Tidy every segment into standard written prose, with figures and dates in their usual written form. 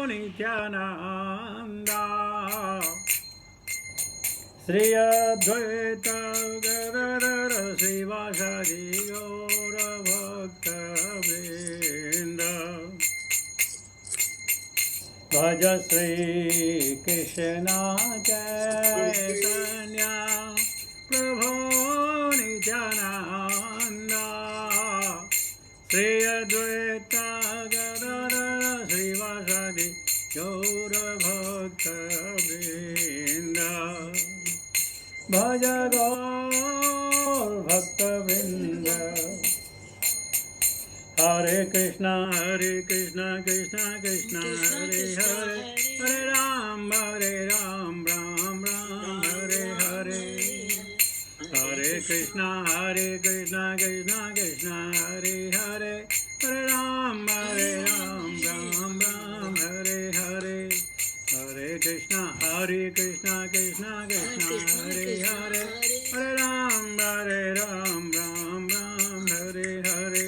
नित्यानंदा श्री अद्वैत गदाधर श्रीवासादि गौर भक्तवृंद भज श्री कृष्ण चैतन्य प्रभु नित्यानंद श्री अद्वैत गदाधर श्रीवासादि गौर भक्तवृंद भज गौर भक्तवृंद हरे कृष्णा कृष्ण कृष्ण हरे हरे हरे राम राम राम हरे हरे हरे कृष्णा कृष्ण कृष्ण हरे हरे हरे राम राम राम हरे हरे हरे कृष्णा कृष्ण कृष्ण हरे हरे हरे राम राम राम हरे हरे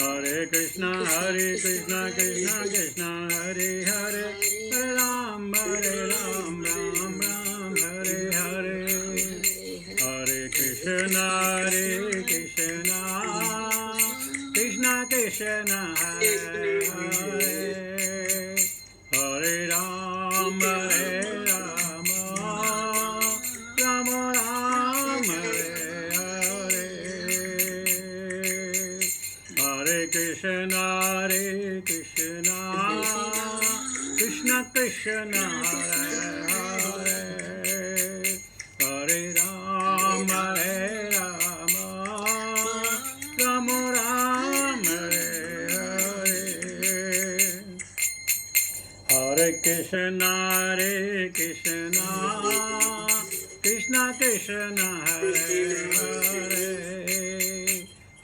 हरे कृष्णा कृष्ण कृष्ण हरे हरे हरे राम राम राम हरे हरे हरे कृष्णा कृष्ण कृष्ण हरे हरे हरे राम राम राम हरे हरे हरे कृष्णा कृष्ण कृष्ण हरे हरे हरे राम राम राम हरे हरे हरे कृष्णा कृष्ण कृष्ण हरे हरे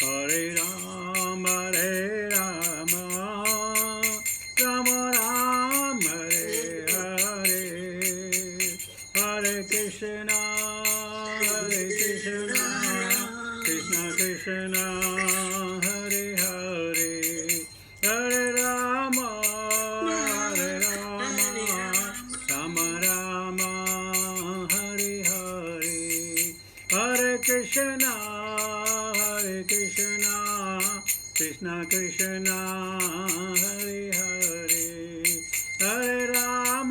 हरे राम राम हरे हरे हरे कृष्णा कृष्ण कृष्ण हरे हरे हरे राम राम हरे हरे हरे कृष्णा कृष्ण कृष्ण हरे हरे हरे राम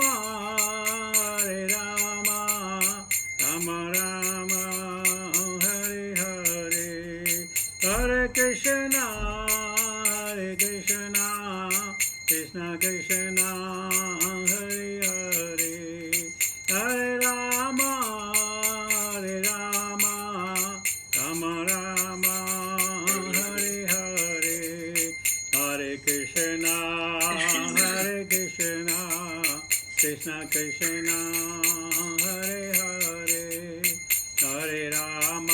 राम हरे हरे हरे कृष्णा कृष्ण कृष्ण हरे हरे हरे राम राम हरे हरे हरे कृष्णा कृष्ण कृष्ण हरे हरे हरे राम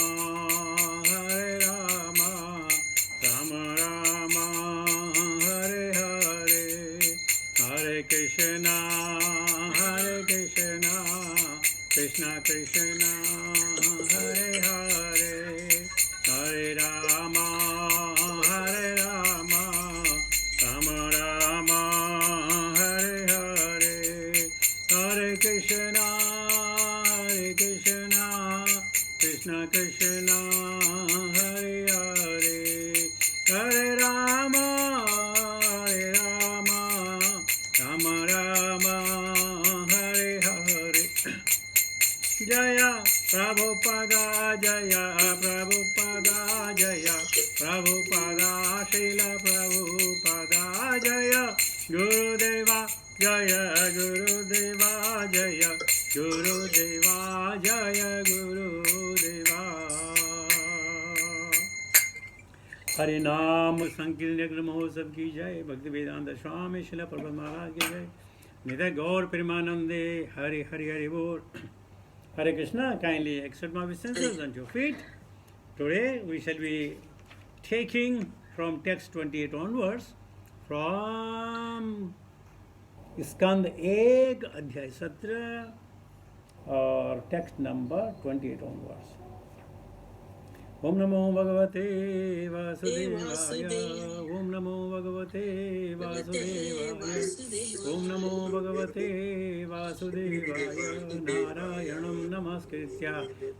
राम हरे हरे हरे कृष्णा कृष्ण कृष्ण हरे हरे हरे राम राम हरे हरे हरे कृष्णा कृष्ण कृष्ण हरे हरे हरे राम राम हरे हरे जय प्रभुपदा जय प्रभुपदा जय प्रभुपदा श्रील प्रभुपदा जय गुरुदेवा जय गुरुदेवा जय गुरुदेवा जय गुरुदेवा हरि नाम संकीर्तन महोत्सव की जय भक्ति वेदांत स्वामी शिला प्रभु महाराज की जय नित्य गौर प्रेमानंदे हरि हरि हरि बोल Hare Krishna, kindly accept my obeisances on your feet. Today we shall be taking from text 28 onwards, from Skand 1 Adhyay 17 or text number 28 onwards. ओम नमो भगवते वासुदेवाय। ओम नमो भगवते वासुदेवाय। ओम नमो भगवते वासुदेवाय। नारायणं नमस्कृत्य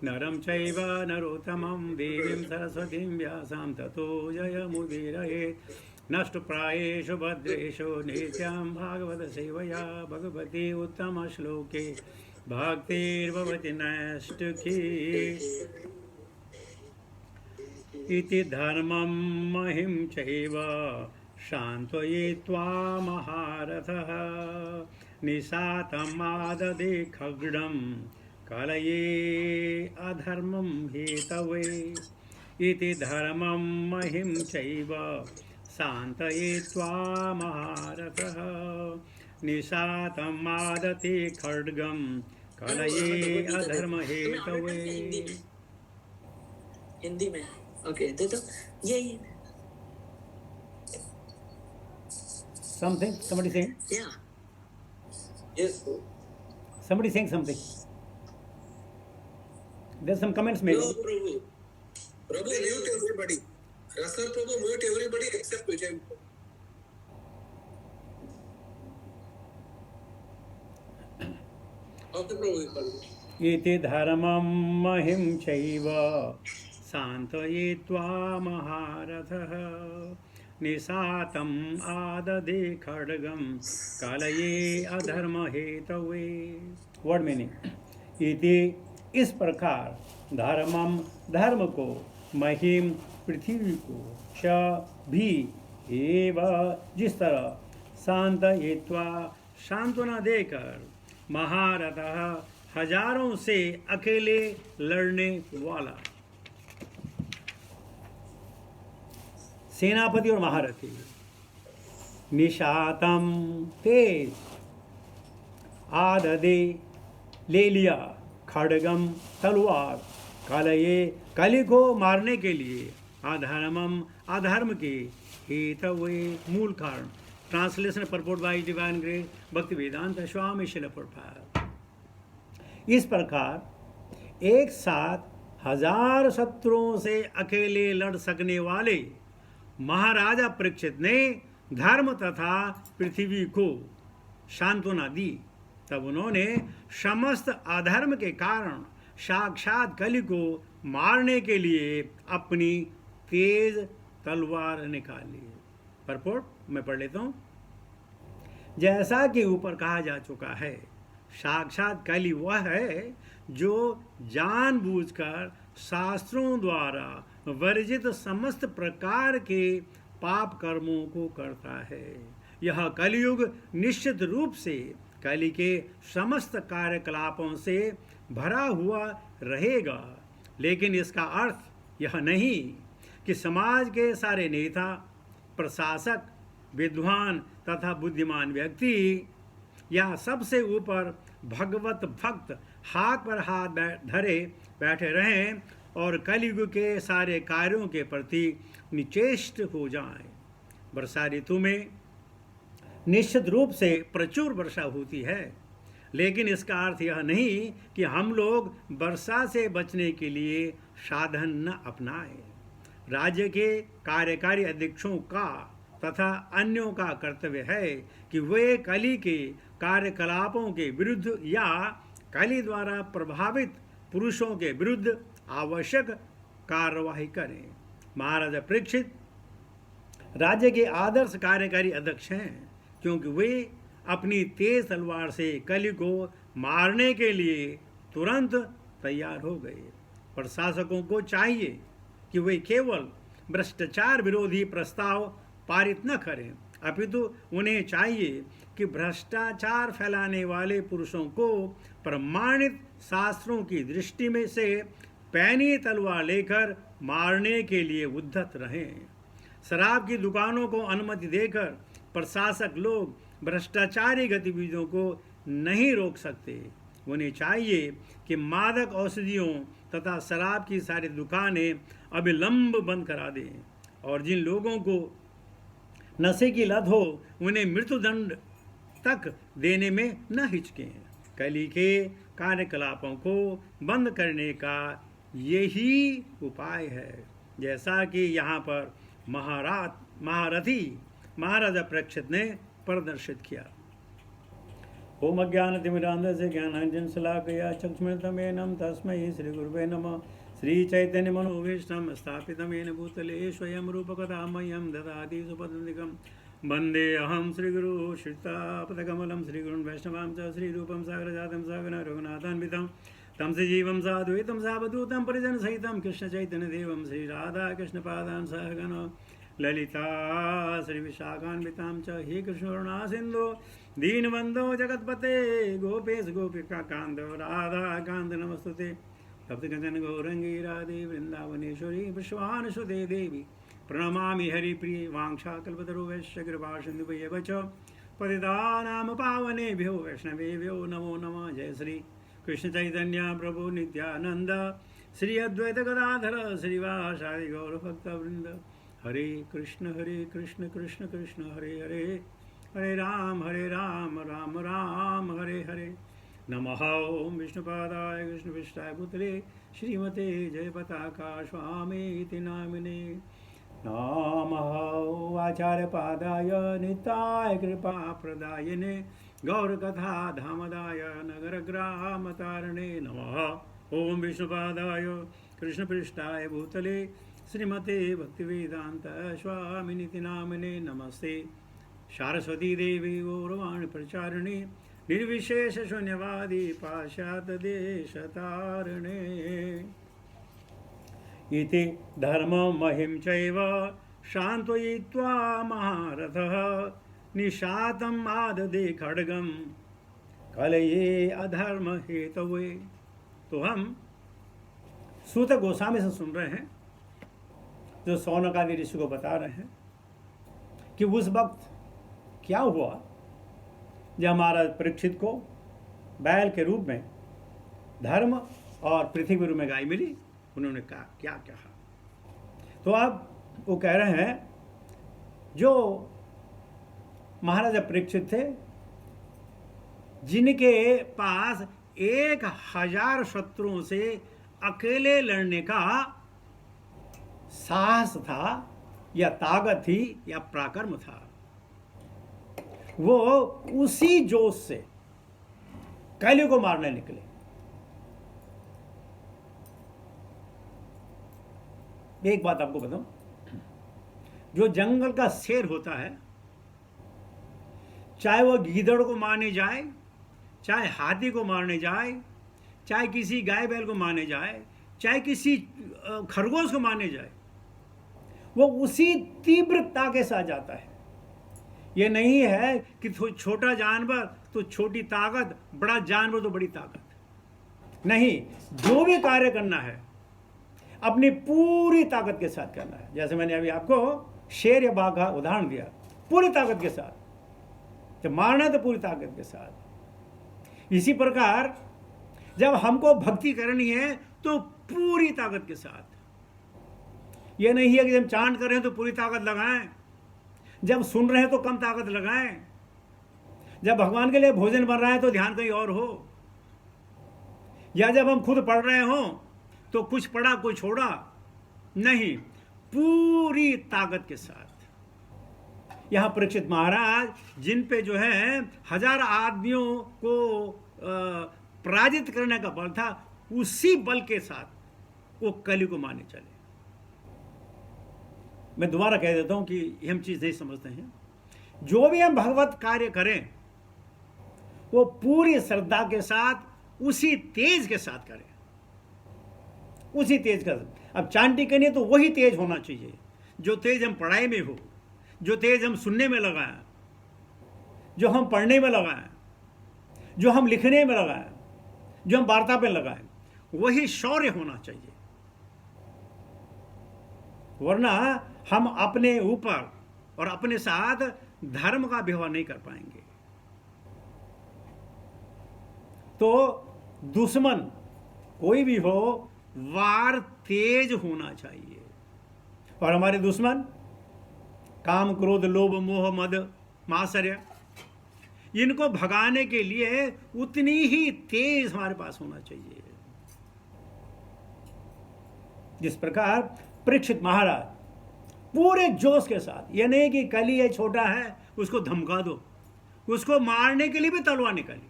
नरं चैव नरोत्तमं देवीं सरस्वतीं व्यासां ततो जयमुदीरयेत्। नष्टप्रायेषु भद्रेषु नित्यां भागवत सेवया भगवती उत्तमश्लोके भक्तिर्भवति नैष्ठिकी। इति धर्मं महिं चैव शान्तयित्वा महारथः निशातमाददे खड्गं कलये अधर्मं हेतवे। इति धर्मं महिं चैव शान्तयित्वा महारथः निशातमादते खड्गं कलये अधर्म हेतवे। हिंदी में ओके दे दो ये something somebody saying yeah yes somebody saying something. There's some comments made. No, Prabhu mute everybody. Rasa Prabhu mute everybody except Vijay. Okay, Prabhu. इति धर्मं महिं चैव शान्तयित्वा महारथः निशातम् आददे खड्गं कलये अधर्म हेतवे। Word meaning. इति इस प्रकार धर्मम धर्म को, महिम पृथ्वी को, च भी, एव जिस तरह, शान्तयित्वा सांत्वना देकर, महारथः हजारों से अकेले लड़ने वाला। सेनापति और महारथी। निशातम तेज, आददे ले लिया, खड्गम तलवार, कलये कली को मारने के लिए, अधर्मम अधर्म के, हेतवे मूल कारण। Translation purport by divine grace Bhaktivedanta Swami Srila Prabhupada. इस प्रकार एक साथ 1000 शत्रुओं से अकेले लड़ सकने वाले महाराजा परीक्षित ने धर्म तथा पृथ्वी को सांत्वना दी। तब उन्होंने समस्त अधर्म के कारण साक्षात कली को मारने के लिए अपनी तेज तलवार निकाली। परपोर्ट मैं पढ़ लेता हूँ। जैसा कि ऊपर कहा जा चुका है, साक्षात कली वह है जो जानबूझकर शास्त्रों द्वारा वर्जित समस्त प्रकार के पाप कर्मों को करता है। यह कलयुग निश्चित रूप से कली के समस्त कार्यकलापों से भरा हुआ रहेगा, लेकिन इसका अर्थ यह नहीं कि समाज के सारे नेता, प्रशासक, विद्वान तथा बुद्धिमान व्यक्ति या सबसे ऊपर भगवत भक्त हाथ पर हाथ धरे बैठे रहें और कलयुग के सारे कार्यों के प्रति निचेष्ट हो जाएं। वर्षा ऋतु में निश्चित रूप से प्रचुर वर्षा होती है, लेकिन इसका अर्थ यह नहीं कि हम लोग वर्षा से बचने के लिए साधन न अपनाएं। राज्य के कार्यकारी अध्यक्षों का तथा अन्यों का कर्तव्य है कि वे कली के कार्यकलापों के विरुद्ध या कली द्वारा प्रभावित पुरुषों के विरुद्ध आवश्यक कार्यवाही करें। महाराजा परीक्षित राज्य के आदर्श कार्यकारी अध्यक्ष हैं, क्योंकि वे अपनी तेज तलवार से कली को मारने के लिए तुरंत तैयार हो गए। प्रशासकों को चाहिए कि वे केवल भ्रष्टाचार विरोधी प्रस्ताव पारित न करें, अपितु उन्हें चाहिए कि भ्रष्टाचार फैलाने वाले पुरुषों को प्रमाणित शास्त्रों की दृष्टि में से पैनी तलवार लेकर मारने के लिए उद्धत रहें। शराब की दुकानों को अनुमति देकर प्रशासक लोग भ्रष्टाचारी गतिविधियों को नहीं रोक सकते। उन्हें चाहिए कि मादक औषधियों तथा शराब की सारी दुकानें अविलंब बंद करा दें और जिन लोगों को नशे की लत हो उन्हें मृत्युदंड तक देने में न हिचकें। कली के कार्यकलापों को बंद करने का यही उपाय है। जैसा कि यहाँ पर महाराजा परीक्षित ने प्रदर्शित किया। ओम अज्ञानतिमिरान्धस्य ज्ञानाञ्जन शलाकया चक्षुषमिलितं तस्मै श्री गुरुवे नमः। श्री चैतन्य मनोभीष्टं स्थापितं येन भूतले स्वयं रूपकथा मह्यं ददाति सुपदन्तिकं वन्देऽहं श्रीगुरु श्रीतापदकमलं श्रीगुरुन् वैष्णवां च श्रीरूपं सागरजातं सागरं रघुनाथान्वितं तं सजीवं साद्वैतं सावधूतं परिजनसहितं कृष्णचैतन्यदेवं श्रीराधाकृष्णपादां सहगण ललिता श्रीविशाखान्वितां च हे कृष्णकरुणा सिन्धो दीनबन्धो जगत्पते गोपेश गोपिकान्त राधाकान्त नमस्तुते सप्तकंचन गौरंगी राधे वृंदावनेश्वरी विश्वानुसुते देवी प्रणमामि हरिप्रिये वाञ्छाकल्पतरुभ्यश्च कृपासिन्धुभ्येव च पतितानां पावनेभ्यो वैष्णवेभ्यो नमो नमः। जय श्री कृष्ण चैतन्य प्रभु नित्यानंद श्री अद्वैत गदाधर श्रीवासादि गौरभक्तवृंद। हरे कृष्ण कृष्ण कृष्ण हरे हरे, हरे राम राम राम हरे हरे। नमः ओम विष्णुपादाय कृष्णपृष्ठाय भूतले श्रीमते जयपताका स्वामीति नामिने। नमः आचार्यपादाय निताय कृपाप्रदायिने गौरकथा धामदाय नगरग्रामतारिणे। नमः ओम विष्णुपादाय कृष्णपृष्ठाय भूतले श्रीमते भक्तिवेदांत स्वामिनिति नामिने। नमस्ते सरस्वती देवी गौरवाणी प्रचारिणे निर्विशेष शून्यवादी पाश्चात्य देशतारिणे। इति धर्मं महिं चैव शान्तयित्वा महारथः निशातम् आददे खड्गं कलये अधर्म हेतवे। तो हम सूत गोस्वामी से सुन रहे हैं, जो शौनकादि ऋषि को बता रहे हैं कि उस वक्त क्या हुआ जब महाराज परीक्षित को बैल के रूप में धर्म और पृथ्वी के रूप में गाय मिली। उन्होंने कहा क्या कहा, तो अब वो कह रहे हैं जो महाराजा परीक्षित थे, जिनके पास 1000 शत्रुओं से अकेले लड़ने का साहस था या ताकत थी या पराक्रम था, वो उसी जोश से कलयुग को मारने निकले। एक बात आपको बताऊं, जो जंगल का शेर होता है, चाहे वो गीदड़ को मारने जाए, चाहे हाथी को मारने जाए, चाहे किसी गाय बैल को मारने जाए, चाहे किसी खरगोश को मारने जाए, वो उसी तीव्रता के साथ जाता है। ये नहीं है कि छोटा जानवर तो छोटी ताकत, बड़ा जानवर तो बड़ी ताकत। नहीं, जो भी कार्य करना है अपनी पूरी ताकत के साथ करना है। जैसे मैंने अभी आपको शेर या बाघ का उदाहरण दिया, पूरी ताकत के साथ जब मारना है तो पूरी ताकत के साथ। इसी प्रकार जब हमको भक्ति करनी है तो पूरी ताकत के साथ। यह नहीं है कि जब चांट कर रहे हैं तो पूरी ताकत लगाएं, जब सुन रहे हैं तो कम ताकत लगाएं, जब भगवान के लिए भोजन बन रहा है तो ध्यान कहीं और हो, या जब हम खुद पढ़ रहे हो तो कुछ पढ़ा कुछ छोड़ा नहीं, पूरी ताकत के साथ। यहां परीक्षित महाराज, जिन पे जो है 1000 आदमियों को पराजित करने का बल था, उसी बल के साथ वो कलयुग को मारने चले। मैं दोबारा कह देता हूं कि हम चीज नहीं समझते हैं। जो भी हम भगवत कार्य करें वो पूरी श्रद्धा के साथ, उसी तेज के साथ करें, उसी तेज का। अब चांटी करनी तो वही तेज होना चाहिए, जो तेज हम पढ़ाई में हो, जो तेज हम सुनने में लगाएं, जो हम पढ़ने में लगाएं, जो हम लिखने में लगाएं, जो हम वार्ता पे लगाएं, वही शौर्य होना चाहिए। वरना हम अपने ऊपर और अपने साथ धर्म का व्यवहार नहीं कर पाएंगे। तो दुश्मन कोई भी हो, वार तेज होना चाहिए। और हमारे दुश्मन काम, क्रोध, लोभ, मोह, मद, मात्सर्य, इनको भगाने के लिए उतनी ही तेज हमारे पास होना चाहिए। जिस प्रकार परीक्षित महाराज पूरे जोश के साथ, ये नहीं कि कली ये छोटा है उसको धमका दो, उसको मारने के लिए भी तलवार निकाली।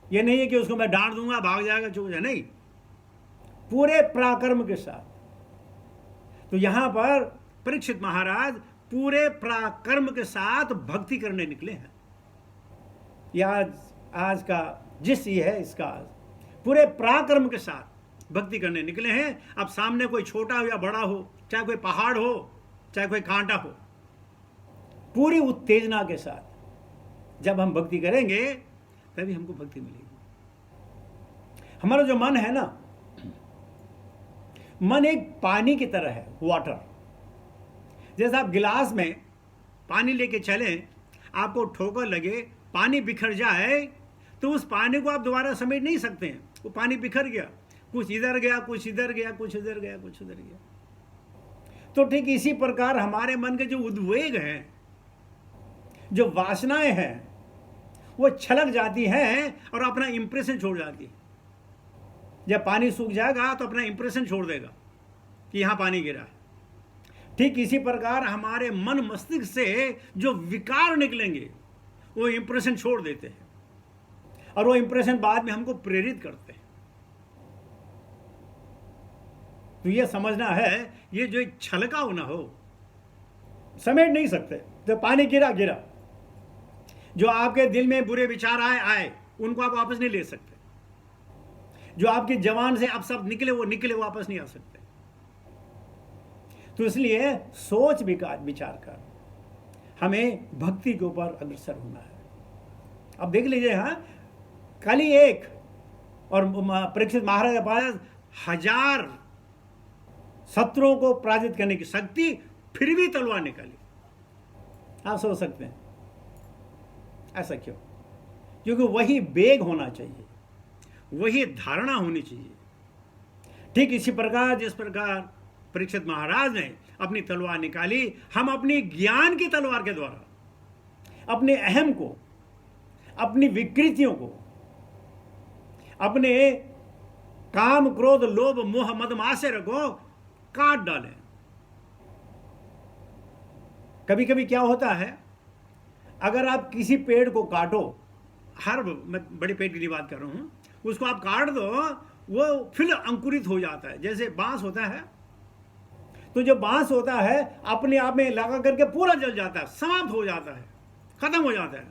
ये नहीं है कि उसको मैं डांट दूंगा भाग जाएगा चुप जाए, नहीं, पूरे पराक्रम के साथ। तो यहां पर परीक्षित महाराज पूरे पराक्रम के साथ भक्ति करने निकले हैं। यह आज का जिस ये है इसका पूरे पराक्रम के साथ भक्ति करने निकले हैं। अब सामने कोई छोटा हो या बड़ा हो, चाहे कोई पहाड़ हो चाहे कोई कांटा हो, पूरी उत्तेजना के साथ जब हम भक्ति करेंगे तभी हमको भक्ति मिलेगी। हमारा जो मन है ना, मन एक पानी की तरह है, वाटर। जैसे आप गिलास में पानी लेके चलें, आपको ठोकर लगे, पानी बिखर जाए, तो उस पानी को आप दोबारा समेट नहीं सकते हैं। वो पानी बिखर गया, कुछ इधर गया, कुछ इधर गया, कुछ इधर गया, कुछ इधर गया। तो ठीक इसी प्रकार हमारे मन के जो उद्वेग हैं, जो वासनाएं हैं, वो छलक जाती हैं और अपना इंप्रेशन छोड़ जाती है। जब पानी सूख जाएगा तो अपना इंप्रेशन छोड़ देगा कि यहां पानी गिरा है। ठीक इसी प्रकार हमारे मन मस्तिष्क से जो विकार निकलेंगे वो इंप्रेशन छोड़ देते हैं, और वो इंप्रेशन बाद में हमको प्रेरित करते हैं। तो ये समझना है, ये जो एक छलका ना हो, समेट नहीं सकते। तो पानी गिरा गिरा, जो आपके दिल में बुरे विचार आए उनको आप वापस नहीं ले सकते। जो आपकी जबान से अब सब निकले वो वापस नहीं आ सकते। तो इसलिए सोच विचार कर हमें भक्ति के ऊपर अग्रसर होना है। अब देख लीजिए, हाँ, कल ही एक और परीक्षित महाराज के पास 1000 शत्रुओं को पराजित करने की शक्ति, फिर भी तलवार निकाली। आप सोच सकते हैं ऐसा क्यों? क्योंकि वही वेग होना चाहिए, वही धारणा होनी चाहिए। ठीक इसी प्रकार जिस प्रकार परीक्षित महाराज ने अपनी तलवार निकाली, हम अपनी ज्ञान की तलवार के द्वारा अपने अहम को, अपनी विकृतियों को, अपने काम क्रोध लोभ मोह मद मात्सर्य को काट डालें। कभी कभी क्या होता है, अगर आप किसी पेड़ को काटो, मैं बड़े पेड़ की लिए बात कर रहा हूं, उसको आप काट दो, वो फिर अंकुरित हो जाता है। जैसे बांस होता है, तो जो बांस होता है अपने आप में लगा करके पूरा जल जाता है, समाप्त हो जाता है, खत्म हो जाता है।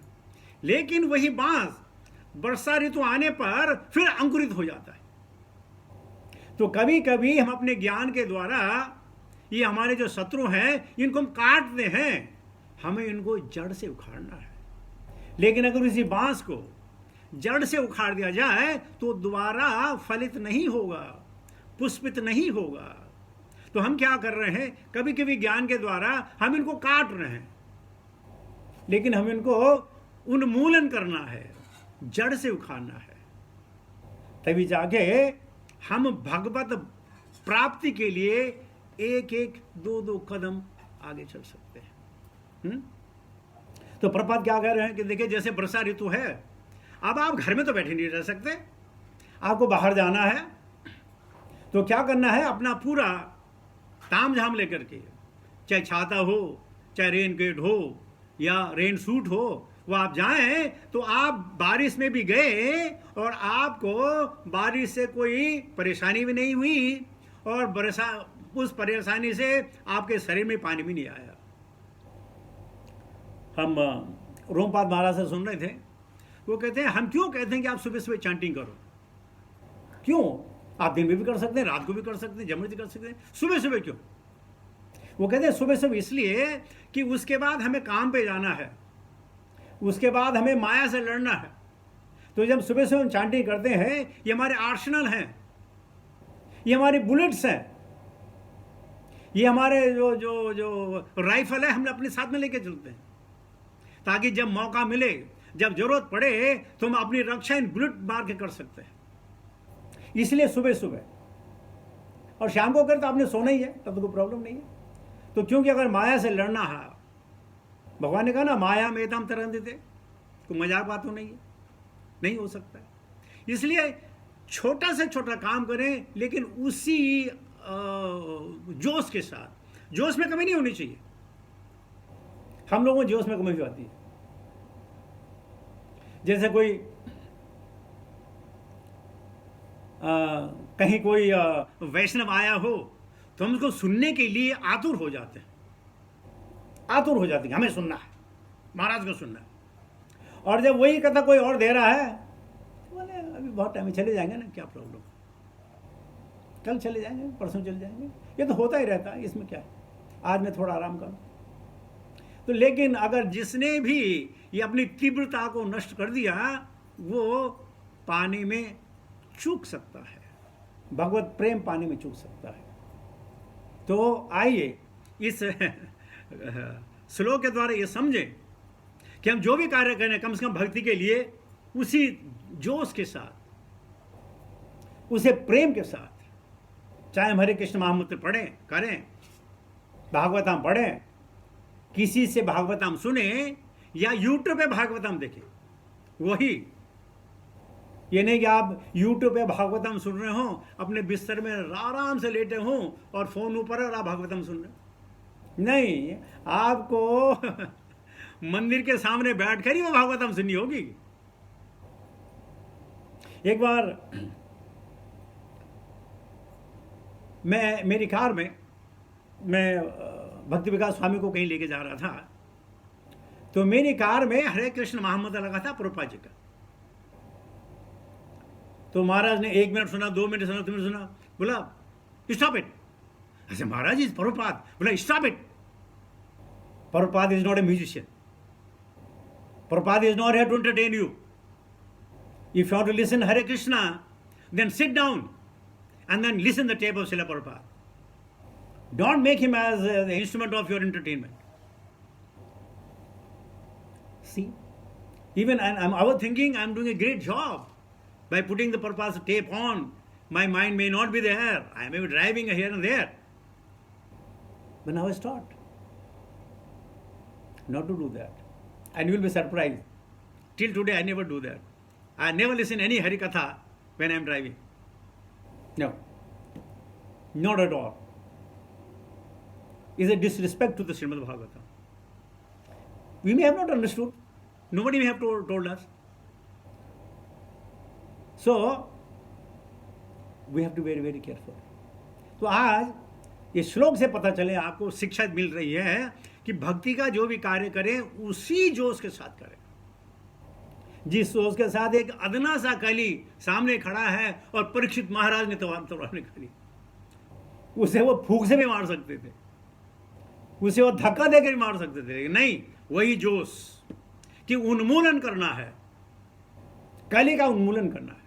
लेकिन वही बांस वर्षा ऋतु आने पर फिर अंकुरित हो जाता है। तो कभी कभी हम अपने ज्ञान के द्वारा ये हमारे जो शत्रु हैं इनको हम काटते हैं, हमें इनको जड़ से उखाड़ना है। लेकिन अगर इसी बांस को जड़ से उखाड़ दिया जाए तो दोबारा फलित नहीं होगा, पुष्पित नहीं होगा। तो हम क्या कर रहे हैं, कभी कभी ज्ञान के द्वारा हम इनको काट रहे हैं, लेकिन हम इनको उन्मूलन करना है, जड़ से उखाड़ना है। तभी जाके हम भगवत प्राप्ति के लिए एक एक दो दो कदम आगे चल सकते हैं। तो प्रपात क्या कह रहे हैं कि देखिए, जैसे वर्षा ऋतु है, अब आप घर में तो बैठे नहीं रह सकते, आपको बाहर जाना है। तो क्या करना है, अपना पूरा ताम झाम लेकर के, चाहे छाता हो, चाहे रेन कोट हो या रेन सूट हो, वो आप जाएं तो आप बारिश में भी गए और आपको बारिश से कोई परेशानी भी नहीं हुई, और उस परेशानी से आपके शरीर में पानी भी नहीं आया। हम रोमपाद महाराज से सुन रहे थे, वो कहते हैं हम क्यों कहते हैं कि आप सुबह सुबह चैंटिंग करो? क्यों? आप दिन में भी कर सकते हैं, रात को भी कर सकते हैं, जब भी कर सकते हैं, सुबह सुबह क्यों? वो कहते हैं सुबह सुबह इसलिए कि उसके बाद हमें काम पे जाना है, उसके बाद हमें माया से लड़ना है। तो जब सुबह सुबह हम चैंटिंग करते हैं, ये हमारे आर्सेनल हैं, ये हमारे बुलेट्स हैं, ये हमारे जो जो जो राइफल है, हम अपने साथ में लेके चलते हैं, ताकि जब मौका मिले, जब जरूरत पड़े, तो हम अपनी रक्षा इन बुलेट मार के कर सकते हैं। इसलिए सुबह सुबह, और शाम को कर तो आपने सोना ही है, तब तो कोई प्रॉब्लम नहीं है। तो क्योंकि अगर माया से लड़ना है, भगवान ने कहा ना, माया में तम तरह देते, कोई मजाक बात तो नहीं है, नहीं हो सकता है। इसलिए छोटा से छोटा काम करें, लेकिन उसी जोश के साथ। जोश में कमी नहीं होनी चाहिए। हम लोगों में जोश में कमी भी आती है। जैसे कोई कहीं कोई वैष्णव आया हो तो हम उसको सुनने के लिए आतुर हो जाते हैं, हमें सुनना है, महाराज को सुनना है। और जब वही कथा कोई और दे रहा है तो बोले अभी बहुत टाइम में चले जाएंगे ना, क्या प्रॉब्लम, कल चले जाएंगे, परसों चले जाएंगे, ये तो होता ही रहता है, इसमें क्या है, आज मैं थोड़ा आराम करूं। तो लेकिन अगर जिसने भी ये अपनी तीव्रता को नष्ट कर दिया वो पानी में चूक सकता है, भगवत प्रेम पानी में चूक सकता है। तो आइए इस श्लोक के द्वारा ये समझें कि हम जो भी कार्य करें कम से कम भक्ति के लिए उसी जोश के साथ, उसे प्रेम के साथ, चाहे हम हरे कृष्ण महामंत्र पढ़ें, करें, भागवतम पढ़ें, किसी से भागवतम सुने या यूट्यूब पे भागवतम देखें, वही। ये नहीं कि आप यूट्यूब पे भागवतम सुन रहे हो, अपने बिस्तर में आराम से लेटे हो और फोन ऊपर है और आप भागवतम सुन रहे हो। नहीं, आपको मंदिर के सामने बैठकर ही वो भागवतम सुननी होगी। एक बार मैं मेरी कार में मैं भक्ति विकास स्वामी को कहीं लेके जा रहा था, तो मेरी कार में हरे कृष्ण महामंत्र लगा था प्रभुपाद जी का। तो महाराज ने 1 मिनट सुना, 2 मिनट सुना, 3 मिनट सुना, बोला स्टॉप इट। ऐसे महाराज इज प्रभुपाद, बोला stop it, Prabhupada is not a musician, Prabhupada is not here to entertain you. If you want to listen Hare Krishna then sit down and then listen the tape of Srila Prabhupada. Don't make him as the instrument of your entertainment. See, even I was thinking I'm doing a great job by putting the Prabhupada's tape on. My mind may not be there. I may be driving here and there. But now I was taught not to do that. And you will be surprised. Till today I never do that. I never listen any Harikatha when I am driving. No, not at all. It's a disrespect to the Srimad Bhagavatam. We may have not understood. Nobody may have told us. So, we have to be very, very careful. तो आज ये श्लोक से पता चले, आपको शिक्षा मिल रही है कि भक्ति का जो भी कार्य करें उसी जोश के साथ करें। जिस जोश के साथ एक अदना सा कली सामने खड़ा है और परीक्षित महाराज ने तलवार निकाली, उसे वो फूंक से भी मार सकते थे, उसे वो धक्का देकर भी मार सकते थे, नहीं, वही जोश कि उन्मूलन करना है, कली का उन्मूलन करना है।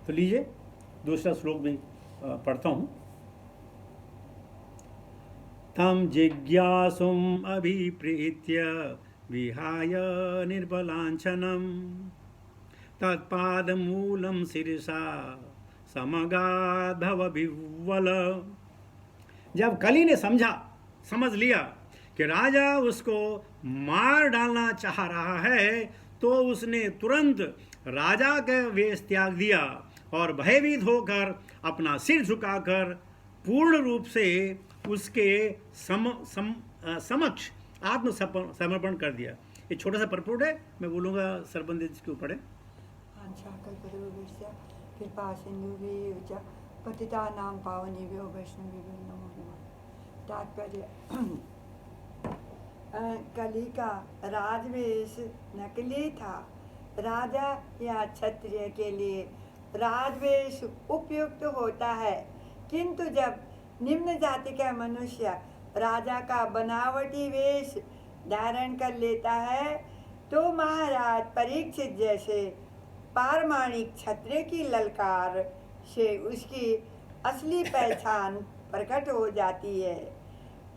तो लीजिए दूसरा श्लोक भी पढ़ता हूं। तम जिज्ञासुम अभिप्रीत्य विहाय निर्बलांछनम तत्पादमूलम शिरसा समगाधव विह्वल। जब कली ने समझ लिया कि राजा उसको मार डालना चाह रहा है, तो उसने तुरंत राजा का वेश त्याग दिया और भयभीत होकर अपना सिर झुकाकर पूर्ण रूप से उसके समक्ष आत्मसमर्पण कर दिया। ये छोटा सा परपुट है, मैं बोलूँगा सरबंदी जिसके ऊपर है। कृपा सिंधु पतितानां पावनेभ्यो वैष्णवेभ्यो नमो नमः। तात्पर्य, कली का राजवेश नकली था। राजा या क्षत्रिय के लिए राजवेश उपयुक्त होता है, किंतु जब निम्न जाति का मनुष्य राजा का बनावटी वेश धारण कर लेता है, तो महाराज परीक्षित जैसे पारमाणिक क्षत्रिय की ललकार से उसकी असली पहचान प्रकट हो जाती है।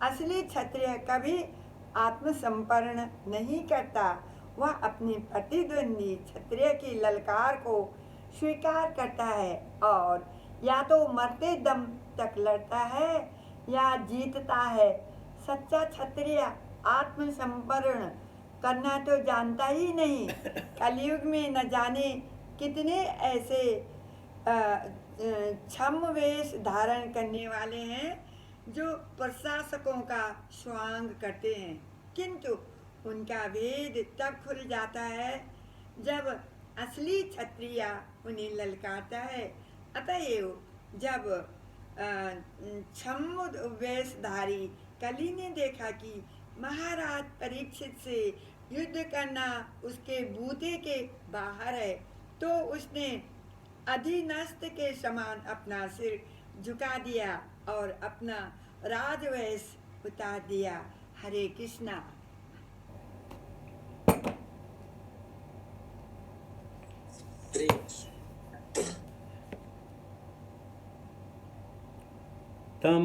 असली क्षत्रिय कभी आत्मसमर्पण नहीं करता, वह अपनी प्रतिद्वंदी क्षत्रिय की ललकार को स्वीकार करता है और या तो मरते दम तक लड़ता है या जीतता है। सच्चा क्षत्रिय आत्मसमर्पण करना तो जानता ही नहीं। कलयुग में न जाने कितने ऐसे छम वेश धारण करने वाले हैं जो प्रशासकों का स्वांग करते हैं, किंतु उनका भेद तब खुल जाता है जब असली क्षत्रिय उन्हें ललकारता है। अतएव जब छम वेशधारी कली ने देखा कि महाराज परीक्षित से युद्ध करना उसके बूते के बाहर है, तो उसने अधीनस्थ के समान अपना सिर झुका दिया और अपना राजवेश उतार दिया। हरे कृष्णा। तं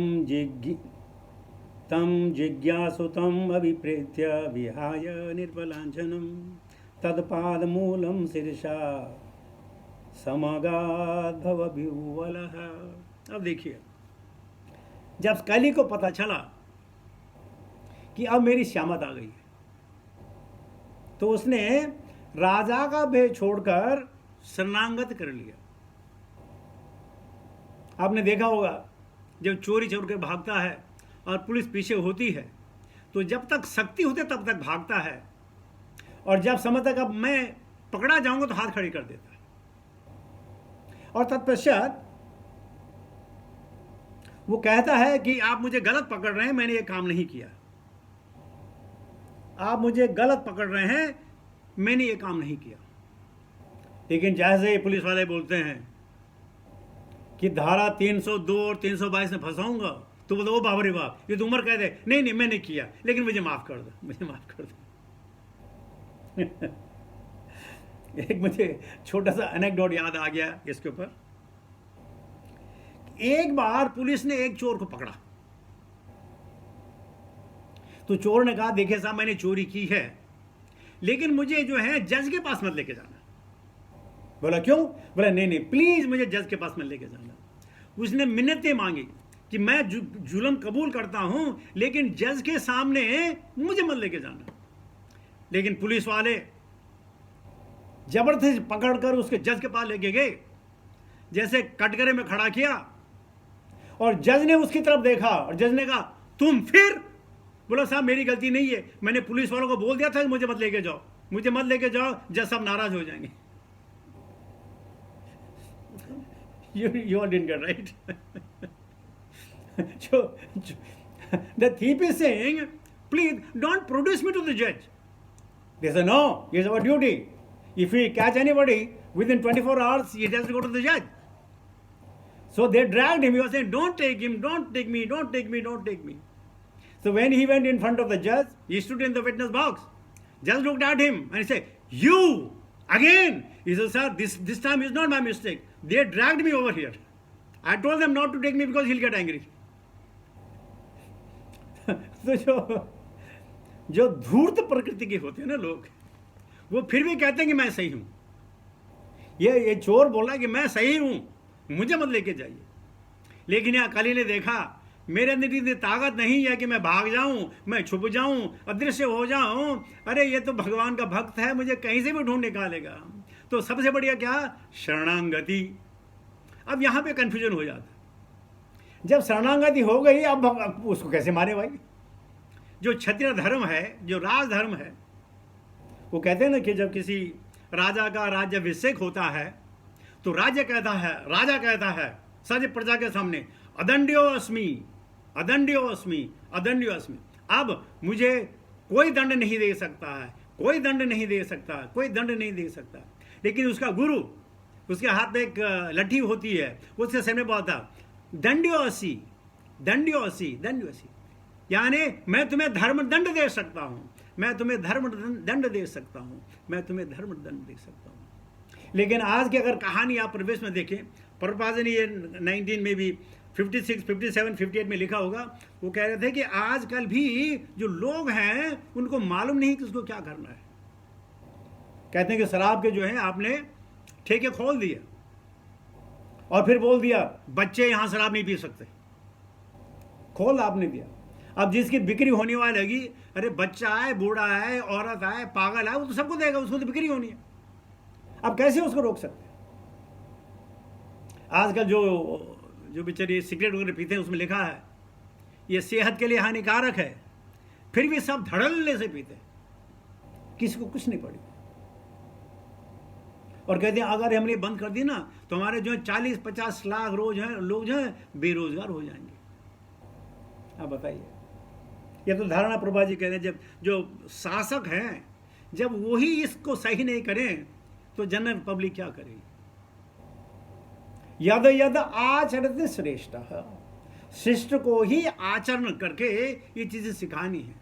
जिज्ञासुतम् अभिप्रेत्य विहाय निर्बलाञ्छनं तत्पादमूलं शीर्षा समगाद्भवविह्वलः। अब देखिए, जब कली को पता चला कि अब मेरी श्यामत आ गई है, तो उसने राजा का भेष छोड़कर शरणागत कर लिया। आपने देखा होगा, जब चोरी छोड़ के भागता है और पुलिस पीछे होती है, तो जब तक शक्ति होती है तब तक भागता है, और जब समझता है कि अब मैं पकड़ा जाऊंगा तो हाथ खड़ी कर देता है। और तत्पश्चात वो कहता है कि आप मुझे गलत पकड़ रहे हैं, मैंने ये काम नहीं किया। आप मुझे गलत पकड़ रहे हैं, मैंने ये काम नहीं किया। लेकिन जैसे ही पुलिस वाले बोलते हैं कि धारा 302 और 322 में फंसाऊंगा, तो बोलो ओ बाप रे बाप, ये तो उम्र कह दे नहीं नहीं मैंने किया, लेकिन मुझे माफ कर दो, मुझे माफ कर दो। एक मुझे छोटा सा एनेक्डोट याद आ गया इसके ऊपर। एक बार पुलिस ने एक चोर को पकड़ा, तो चोर ने कहा देखिए साहब मैंने चोरी की है, लेकिन मुझे जो है जज के पास मत लेके जाना। बोला क्यों? बोला नहीं नहीं प्लीज मुझे जज के पास मत लेके जाना। उसने मिन्नतें मांगी कि मैं जुल्म कबूल करता हूं, लेकिन जज के सामने मुझे मत लेके जाना। लेकिन पुलिस वाले जबरदस्ती पकड़कर उसके जज के पास लेके गए, जैसे कटघरे में खड़ा किया, और जज ने उसकी तरफ देखा और जज ने कहा तुम फिर? बोला साहब मेरी गलती नहीं है, मैंने पुलिस वालों को बोल दिया था कि मुझे मत लेके जाओ, मुझे मत लेके जाओ, जज सब नाराज हो जाएंगे। You all didn't get right. The thief is saying, please don't produce me to the judge. They say, no, it's our duty. If we catch anybody within 24 hours, he has to go to the judge. So they dragged him. He was saying, don't take him, don't take me, don't take me, don't take me. So when he went in front of the judge, he stood in the witness box. Judge looked at him and he said, you again? He said, sir, this time is not my mistake. They dragged me over here. I told them not to take me because he'll get angry. तो जो धूर्त प्रकृति के होते हैं ना लोग, वो फिर भी कहते हैं कि मैं सही हूं। ये चोर बोला कि मैं सही हूं, मुझे मत लेके जाइए। लेकिन यहाँ कली ने देखा मेरे अंदर इतनी ताकत नहीं है कि मैं भाग जाऊं, मैं छुप जाऊं, अदृश्य हो जाऊं। अरे ये तो भगवान का भक्त है, मुझे कहीं से भी ढूंढ निकालेगा। तो सबसे बढ़िया क्या? शरणागति। अब यहां पे कंफ्यूजन हो जाता है। जब शरणागति हो गई, अब उसको कैसे मारे भाई? जो क्षत्रिय धर्म है, जो राजधर्म है, वो कहते हैं ना कि जब किसी राजा का राज्याभिषेक होता है, तो राजा कहता है सज प्रजा के सामने, अदंड्यो अस्मि, अदंड्यो अस्मि, अदंड्यो अस्मि। अब मुझे कोई दंड नहीं दे सकता है, कोई दंड नहीं दे सकता, कोई दंड नहीं दे सकता। लेकिन उसका गुरु, उसके हाथ में एक लठी होती है, उसके सामने बोलता दंड्यो अस्मि, दंड्यो अस्मि, दंड्यो अस्मि, यानी मैं तुम्हें धर्म दंड दे सकता हूं, मैं तुम्हें धर्म दंड दे सकता हूं, मैं तुम्हें धर्म दंड दे सकता हूं। लेकिन आज की अगर कहानी आप प्रवेश में देखें, प्रभुपाद ने ये 19 में भी 56, 57, 58 में लिखा होगा, वो कह रहे थे कि आजकल भी जो लोग हैं उनको मालूम नहीं कि उसको क्या करना है। कहते हैं कि शराब के जो है आपने ठेके खोल दिए और फिर बोल दिया बच्चे यहां शराब नहीं पी सकते, खोल आपने दिया। अब जिसकी बिक्री होने वाली लगी, अरे बच्चा है, बूढ़ा है, औरत है, पागल है, वो तो सबको देगा, उसको तो बिक्री होनी है। अब कैसे उसको रोक सकते? आजकल जो जो बेचारे सिगरेट वगैरह पीते हैं उसमें लिखा है ये सेहत के लिए हानिकारक है, फिर भी सब धड़ल्ले से पीते हैं, किसी को कुछ नहीं पड़ी। और कहते हैं अगर हमने बंद कर दी ना तो हमारे जो 40-50 लाख रोज हैं लोग जो हैं बेरोजगार हो जाएंगे। आप बताइए, ये तो धारणा प्रभा जी कहते हैं जब जो शासक हैं जब वही इसको सही नहीं करें तो जनरल पब्लिक क्या करेगी। यद यद आचरते श्रेष्ठ, श्रेष्ठ को ही आचरण करके ये चीजें सिखानी है।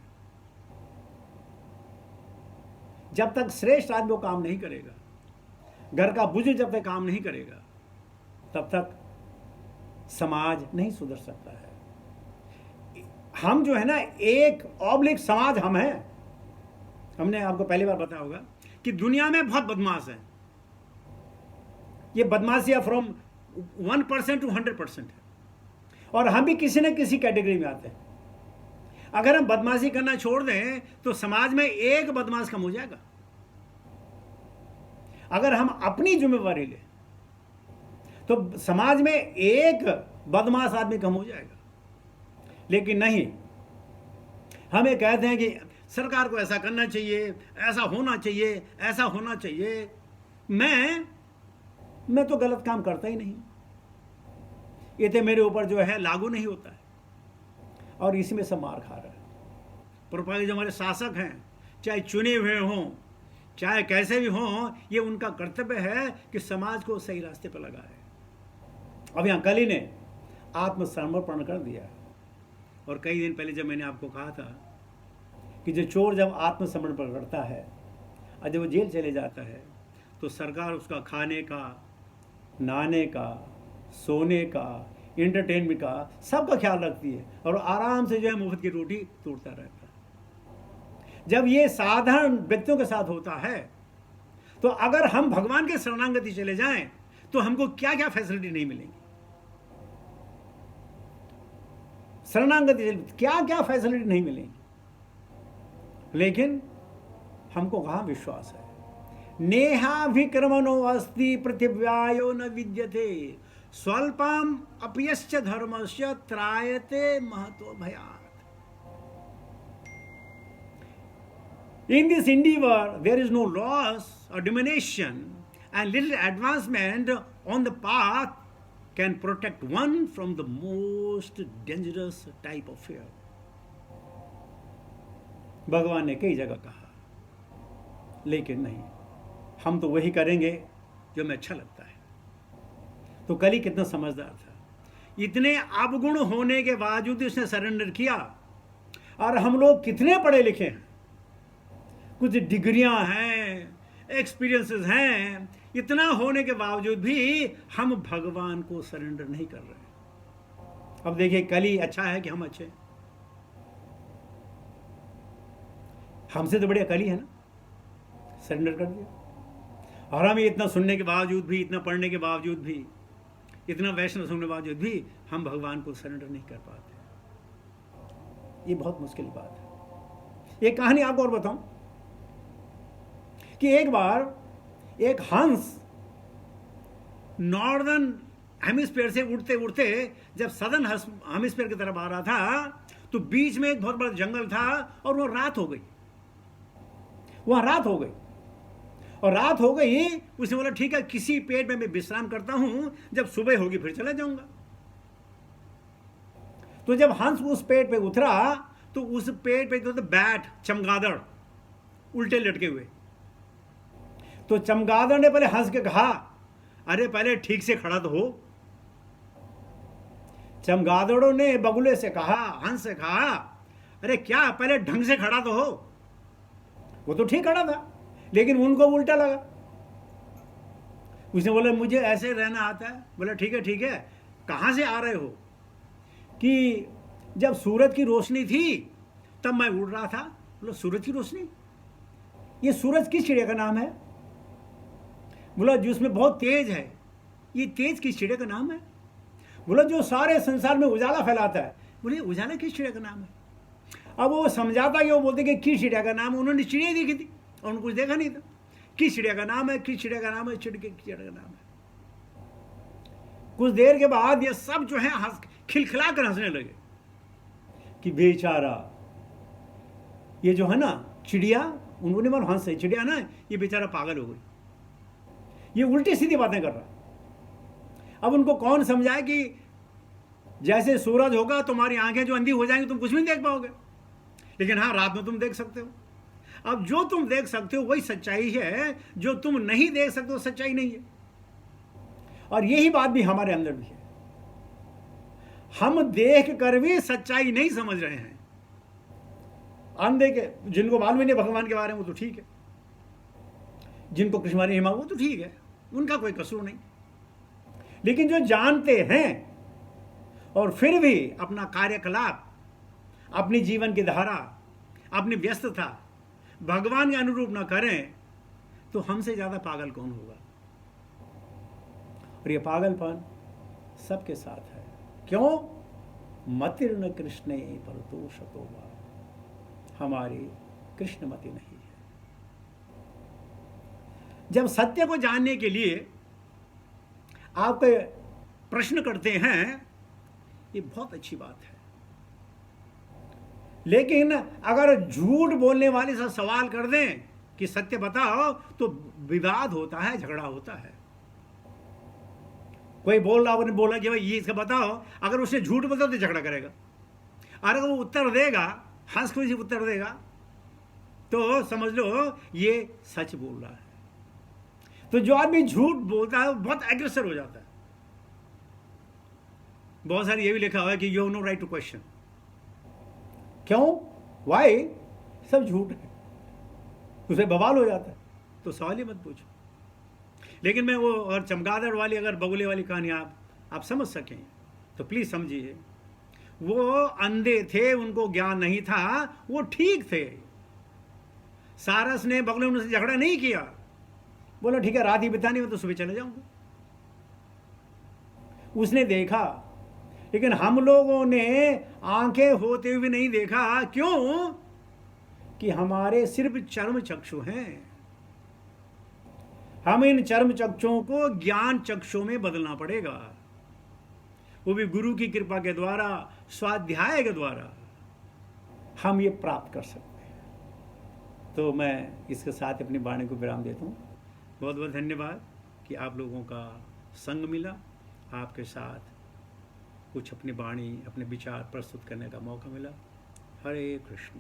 जब तक श्रेष्ठ आदमी वो काम नहीं करेगा, घर का बुजुर्ग जब तक काम नहीं करेगा तब तक समाज नहीं सुधर सकता है। हम जो है ना एक ऑब्लिक समाज हम हैं। हमने आपको पहली बार बताया होगा कि दुनिया में बहुत बदमाश है। ये बदमाशियां फ्रॉम 1% to 100% है और हम भी किसी न किसी कैटेगरी में आते हैं। अगर हम बदमाशी करना छोड़ दें तो समाज में एक बदमाश कम हो जाएगा। अगर हम अपनी जिम्मेवारी लें तो समाज में एक बदमाश आदमी कम हो जाएगा। लेकिन नहीं, हम ये कहते हैं कि सरकार को ऐसा करना चाहिए, ऐसा होना चाहिए, ऐसा होना चाहिए। मैं तो गलत काम करता ही नहीं, ये तो मेरे ऊपर जो है लागू नहीं होता है और इसी में सब मार खा रहा है। प्रभुपाद जो हमारे शासक हैं, चाहे चुने हुए हों चाहे कैसे भी हों, ये उनका कर्तव्य है कि समाज को सही रास्ते पर लगाए। अब यहाँ कली ने आत्मसमर्पण कर दिया और कई दिन पहले जब मैंने आपको कहा था कि जो चोर जब आत्मसमर्पण करता है और जब वो जेल चले जाता है तो सरकार उसका खाने का, नहाने का, सोने का, एंटरटेनमेंट का सबका ख्याल रखती है और आराम से जो है मुफ्त की रोटी तोड़ता रहता है। जब ये साधारण व्यक्तियों के साथ होता है तो अगर हम भगवान के शरणागति चले जाएं तो हमको क्या क्या फैसिलिटी नहीं मिलेंगी। शरणागति क्या क्या फैसिलिटी नहीं मिलेंगी, लेकिन हमको कहाँ विश्वास है। नेहाभिक्रमणो अस्ति पृथिव्यायो न विद्यते स्वल्पम अपयश्च धर्मस्य त्रायते महतो भयात्। In this endeavor, there is no loss or diminution, and little advancement on the path can protect one from the most dangerous type of fear. भगवान ने कई जगह कहा, लेकिन नहीं, हम तो वही करेंगे जो हमें अच्छा लगता है। तो कली कितना समझदार था, इतने अवगुण होने के बावजूद उसने सरेंडर किया। और हम लोग कितने पढ़े लिखे हैं, कुछ डिग्रियां हैं, एक्सपीरियंसेस हैं, इतना होने के बावजूद भी हम भगवान को सरेंडर नहीं कर रहे। अब देखिए, कली अच्छा है कि हम अच्छे हैं? हमसे तो बढ़िया कली है ना, सरेंडर कर दिया। और हम इतना सुनने के बावजूद भी, इतना पढ़ने के बावजूद भी, इतना वैष्णव सुनने के बावजूद भी हम भगवान को सरेंडर नहीं कर पाते। ये बहुत मुश्किल बात है। एक कहानी आपको और बताऊं कि एक बार एक हंस नॉर्दर्न हेमिस्फीयर से उड़ते उड़ते जब सदर्न हेमिस्फीयर की तरफ आ रहा था तो बीच में एक बहुत बड़ा जंगल था और वहां रात हो गई। और रात हो गई, उसने बोला ठीक है, किसी पेड़ में मैं विश्राम करता हूं, जब सुबह होगी फिर चला जाऊंगा। तो जब हंस उस पेड़ पे उतरा तो उस पेड़ पे तो बैट, चमगादड़ उल्टे लटके हुए। तो चमगादड़ ने पहले हंस के कहा, अरे पहले ठीक से खड़ा तो हो। चमगादड़ों ने बगुले से कहा, हंस से कहा, अरे क्या पहले ढंग से खड़ा तो हो। वो तो ठीक खड़ा था लेकिन उनको उल्टा लगा। उसने बोला मुझे ऐसे रहना आता है। बोला ठीक है, कहां से आ रहे हो? कि जब सूरज की रोशनी थी तब मैं उड़ रहा था। बोला सूरज की रोशनी? ये सूरज किस चिड़िया का नाम है? बोला जिसमें बहुत तेज है। ये तेज किस चिड़िया का नाम है? बोला जो सारे संसार में उजाला फैलाता है। बोले उजाला किस चिड़िया का नाम है? अब वो समझाता कि वो बोलते कि किस चिड़िया का नाम, उन्होंने चिड़िया देखी थी और उनको कुछ देखा नहीं था। किस चिड़िया का नाम है, किस चिड़िया का नाम है, चिड़िया का नाम है। कुछ देर के बाद ये सब जो है खिलखिला कर हंसने लगे कि बेचारा ये जो है ना चिड़िया, उन्होंने मन हंसे, चिड़िया ना ये बेचारा पागल हो गई, ये उल्टी सीधी बातें कर रहा। अब उनको कौन समझाए कि जैसे सूरज होगा तुम्हारी आंखें जो अंधी हो जाएंगी, तुम कुछ भी नहीं देख पाओगे, लेकिन हाँ रात में तुम देख सकते हो। अब जो तुम देख सकते हो वही सच्चाई है, जो तुम नहीं देख सकते हो सच्चाई नहीं है। और यही बात भी हमारे अंदर भी है, हम देख कर भी सच्चाई नहीं समझ रहे हैं। अंधे के जिनको मालूम ही नहीं भगवान के बारे में वो तो ठीक है, जिनको कृष्ण नहीं मालूम वो तो ठीक है, उनका कोई कसूर नहीं। लेकिन जो जानते हैं और फिर भी अपना कार्यकलाप, अपनी जीवन की धारा, अपनी व्यस्तता भगवान के अनुरूप न करें, तो हमसे ज्यादा पागल कौन होगा। और ये पागलपन सबके साथ है। क्यों? मतिर्न कृष्णे परतो शतोवा, हमारी कृष्णमति नहीं है। जब सत्य को जानने के लिए आप प्रश्न करते हैं, ये बहुत अच्छी बात है, लेकिन अगर झूठ बोलने वाले से सवाल कर दें कि सत्य बताओ, तो विवाद होता है, झगड़ा होता है। कोई बोल रहा, आपने बोला कि भाई ये इसका बताओ, अगर उसने झूठ बताओ तो झगड़ा करेगा, और अगर वो उत्तर देगा, हंस खुशी उत्तर देगा, तो समझ लो ये सच बोल रहा है। तो जो आदमी झूठ बोलता है वो बहुत एग्रेसिव हो जाता है। बहुत सारी ये भी लिखा हुआ है कि you have no right to question. क्यों? वाई? सब झूठ है, उसे बवाल हो जाता है, तो सवाल ही मत पूछो। लेकिन मैं वो और चमगादड़ वाली, अगर बगुले वाली कहानी आप समझ सकें तो प्लीज समझिए। वो अंधे थे, उनको ज्ञान नहीं था, वो ठीक थे। सारस ने बगुले उनसे झगड़ा नहीं किया, बोला ठीक है रात ही बितानी हो तो सुबह चले जाऊंगा। उसने देखा, लेकिन हम लोगों ने आंखें होते हुए नहीं देखा। क्यों? कि हमारे सिर्फ चर्म चक्षु हैं। हम इन चर्म चक्षुओं को ज्ञान चक्षुओं में बदलना पड़ेगा, वो भी गुरु की कृपा के द्वारा, स्वाध्याय के द्वारा हम ये प्राप्त कर सकते हैं। तो मैं इसके साथ अपनी वाणी को विराम देता हूँ। बहुत बहुत धन्यवाद कि आप लोगों का संग मिला, आपके साथ कुछ अपनी वाणी, अपने विचार प्रस्तुत करने का मौका मिला। हरे कृष्ण।